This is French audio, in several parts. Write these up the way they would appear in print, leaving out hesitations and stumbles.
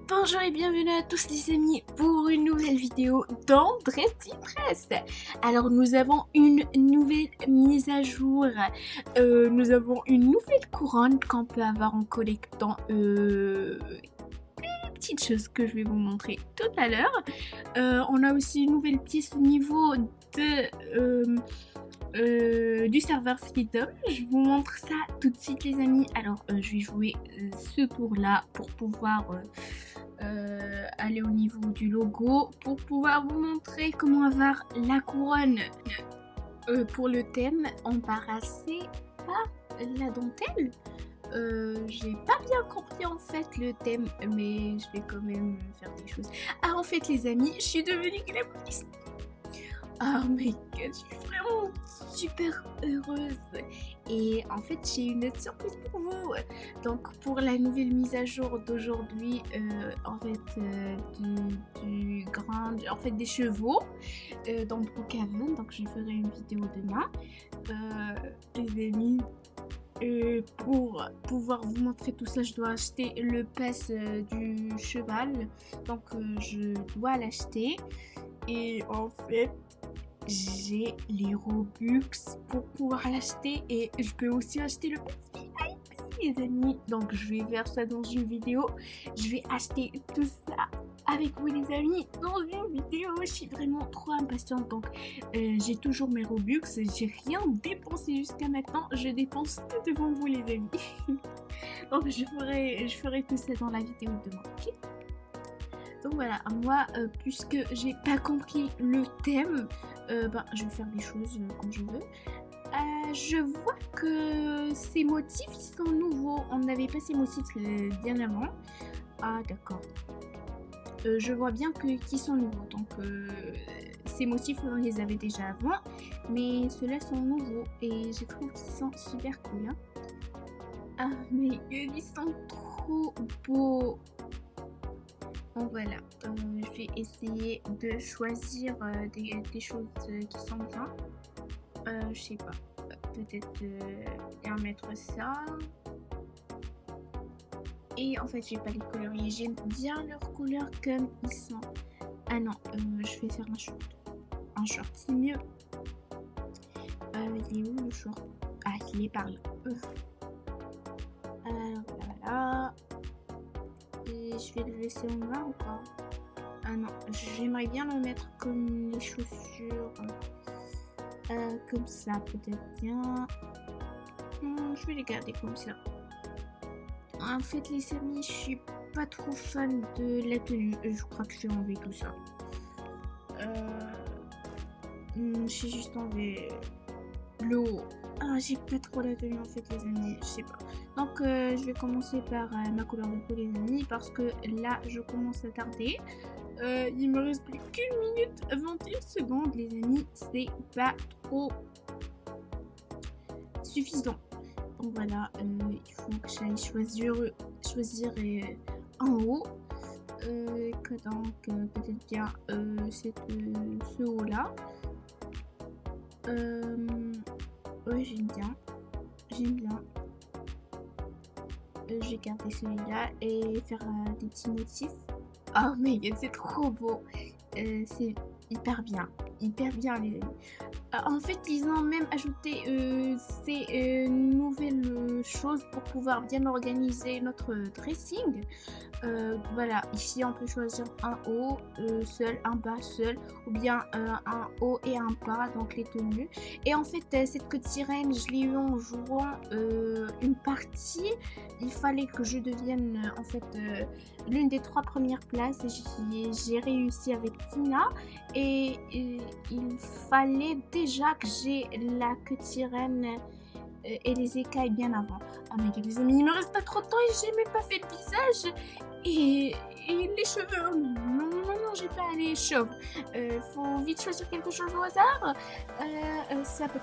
Bonjour et bienvenue à tous les amis pour une nouvelle vidéo dans Dressy Press. Alors nous avons une nouvelle mise à jour, nous avons une nouvelle couronne qu'on peut avoir en collectant des petites choses que je vais vous montrer tout à l'heure. On a aussi une nouvelle pièce au niveau du serveur Freedom. Je vous montre ça tout de suite les amis. Alors je vais jouer ce tour là pour pouvoir aller au niveau du logo, pour pouvoir vous montrer comment avoir la couronne pour le thème embarrassé par la dentelle. J'ai pas bien compris en fait le thème, mais je vais quand même faire des choses. Ah en fait les amis, je suis devenue glamoriste. Oh my god, je suis vraiment super heureuse. Et en fait, j'ai une autre surprise pour vous. Donc, pour la nouvelle mise à jour d'aujourd'hui, en fait, des chevaux dans Brookhaven. Donc, je ferai une vidéo demain. Les amis, pour pouvoir vous montrer tout ça, je dois acheter le pass du cheval. Donc, je dois l'acheter. Et en fait, j'ai les Robux pour pouvoir l'acheter et je peux aussi acheter le pass VIP les amis. Donc je vais faire ça dans une vidéo. Je vais acheter tout ça avec vous les amis dans une vidéo. Je suis vraiment trop impatiente. Donc j'ai toujours mes Robux. J'ai rien dépensé jusqu'à maintenant. Je dépense tout devant vous les amis. Donc je ferai tout ça dans la vidéo de demain. Okay. Donc voilà, moi, puisque j'ai pas compris le thème, je vais faire des choses quand je veux. Je vois que ces motifs, ils sont nouveaux. On n'avait pas ces motifs bien avant. Ah, d'accord. Je vois bien qu'ils sont nouveaux. Donc, ces motifs, on les avait déjà avant. Mais ceux-là sont nouveaux. Et je trouve qu'ils sont super cool. Hein. Ah, mais ils sont trop beaux. Donc voilà, je vais essayer de choisir des choses qui sont bien. Je sais pas, peut-être bien mettre ça. Et en fait, j'ai pas les couleurs, j'aime bien leurs couleurs comme ils sont. Ah non, je vais faire un short. Un short, c'est mieux. Il est où le short? Ah, il est par là. Alors voilà. Et je vais le laisser en bas ou pas? Ah non, j'aimerais bien le mettre comme les chaussures. Comme ça, peut-être bien. Je vais les garder comme ça. En fait, les amis, je suis pas trop fan de la tenue. Je crois que je vais enlever tout ça. J'ai juste enlevé le haut. Ah, j'ai pas trop la tenue en fait, les amis. Je sais pas. Donc, je vais commencer par ma couleur de peau, les amis, parce que là, je commence à tarder. Il me reste plus qu'une minute 21 secondes, les amis. C'est pas trop suffisant. Donc voilà, il faut que j'aille choisir en haut. Que donc peut-être bien ce haut là. Ouais, j'aime bien. Je vais garder celui-là et faire des petits motifs. Oh my god, c'est trop beau. C'est hyper bien les amis. En fait, ils ont même ajouté ces nouvelles choses pour pouvoir bien organiser notre dressing. Voilà, ici on peut choisir un haut seul, un bas seul, ou bien un haut et un bas, donc les tenues. Et en fait, cette queue de sirène, je l'ai eu en jouant une partie. Il fallait que je devienne en fait l'une des 3 premières places. J'ai réussi avec Tina et il fallait déjà que j'ai la queue de sirène et les écailles bien avant. Oh my god les amis, il me reste pas trop de temps et j'ai même pas fait le visage et les cheveux. Non, j'ai pas les chauves. Faut vite choisir quelque chose au hasard. Ça peut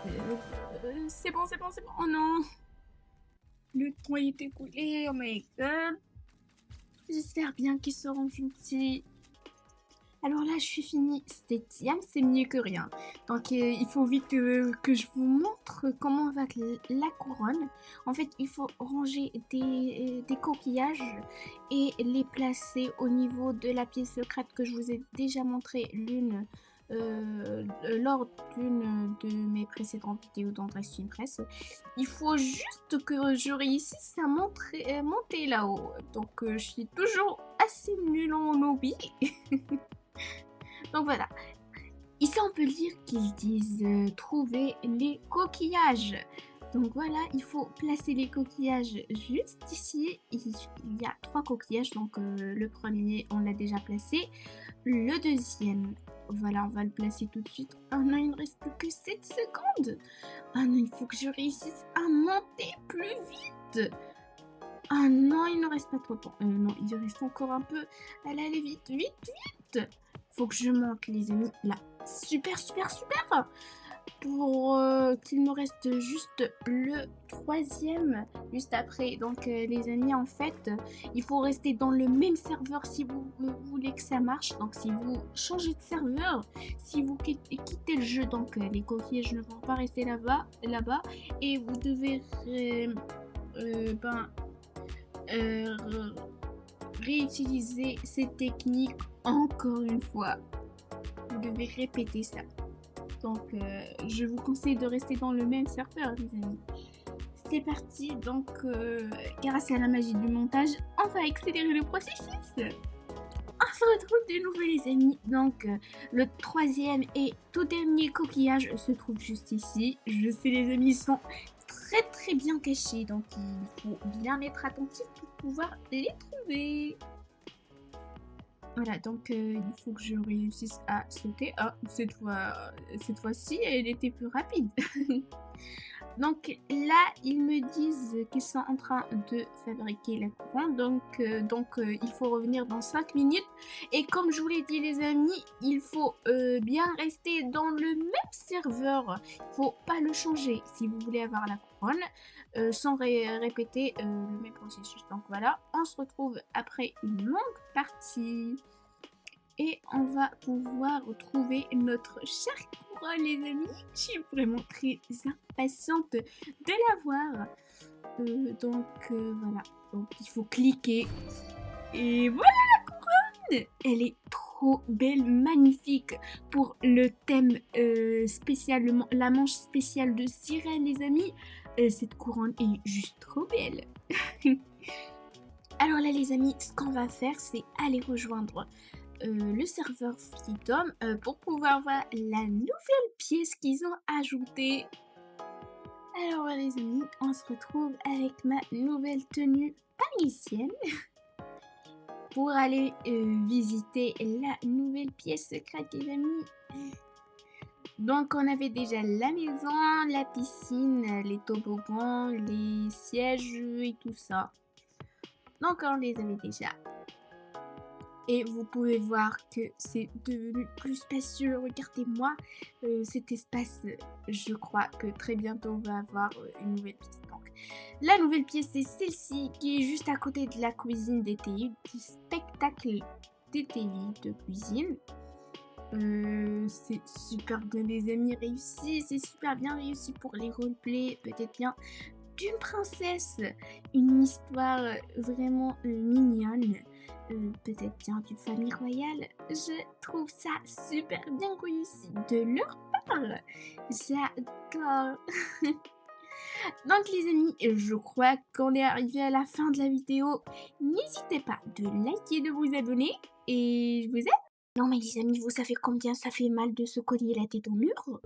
c'est bon. Oh non, le temps est écoulé. Oh my god. J'espère bien qu'ils seront gentils. Alors là, je suis fini 7e, c'est mieux que rien. Donc, il faut vite que je vous montre comment va la couronne. En fait, il faut ranger des coquillages et les placer au niveau de la pièce secrète que je vous ai déjà montré lors d'une de mes précédentes vidéos dans Dress Press. Il faut juste que je réussisse à monter là-haut. Donc, je suis toujours assez nulle en hobby. Donc voilà. Ici, on peut lire qu'ils disent trouver les coquillages. Donc voilà, il faut placer les coquillages juste ici. Il y a 3 coquillages. Donc le premier, on l'a déjà placé. Le deuxième, voilà, on va le placer tout de suite. Ah non, il ne reste plus que 7 secondes. Ah non, il faut que je réussisse à monter plus vite. Ah non, il ne reste pas trop de temps. Non, il reste encore un peu. Allez, allez, vite, vite, vite. Faut que je monte, les amis. Là, super, super, super. Pour qu'il me reste juste le 3e, juste après. Donc, les amis, en fait, il faut rester dans le même serveur si vous voulez que ça marche. Donc, si vous changez de serveur, si vous quittez le jeu, donc les coquillages ne vont pas rester là-bas. Et vous devez réutiliser cette technique encore une fois. Vous devez répéter ça. Donc, je vous conseille de rester dans le même serveur, les amis. C'est parti. Donc, grâce à la magie du montage, on va accélérer le processus. On se retrouve de nouveau, les amis. Donc, le 3e et tout dernier coquillage se trouve juste ici. Je sais, les amis, ils sont très très bien cachés. Donc, il faut bien être attentif pour pouvoir les trouver. Voilà, donc il faut que je réussisse à sauter. Ah, cette fois-ci, elle était plus rapide. Donc là, ils me disent qu'ils sont en train de fabriquer la couronne. Donc, il faut revenir dans 5 minutes. Et comme je vous l'ai dit, les amis, il faut bien rester dans le même serveur. Il ne faut pas le changer si vous voulez avoir la couronne sans répéter le même processus. Donc voilà, on se retrouve après une longue partie. Et on va pouvoir retrouver notre chère couronne, les amis. Je suis vraiment très impatiente de la voir. Voilà. Donc il faut cliquer. Et voilà la couronne. Elle est trop belle, magnifique. Pour le thème spécial, la manche spéciale de sirène, les amis. Cette couronne est juste trop belle. Alors là, les amis, ce qu'on va faire, c'est aller rejoindre le serveur Freedom pour pouvoir voir la nouvelle pièce qu'ils ont ajoutée. Alors les amis, on se retrouve avec ma nouvelle tenue parisienne pour aller visiter la nouvelle pièce secrète, les amis. Donc on avait déjà la maison, la piscine, les toboggans, les sièges et tout ça. Donc on les avait déjà. Et vous pouvez voir que c'est devenu plus spacieux. Regardez-moi cet espace. Je crois que très bientôt on va avoir une nouvelle pièce. Donc, la nouvelle pièce, c'est celle-ci qui est juste à côté de la cuisine DTI, du spectacle DTI de cuisine. C'est super bien, les amis, réussi. C'est super bien réussi pour les roleplays. Peut-être bien d'une princesse. Une histoire vraiment mignonne. Peut-être bien d'une famille royale. Je trouve ça super bien réussi de leur part. J'adore. Donc les amis, je crois qu'on est arrivé à la fin de la vidéo. N'hésitez pas de liker, de vous abonner. Et je vous aime. Non mais les amis, vous savez combien ça fait mal de se cogner la tête au mur?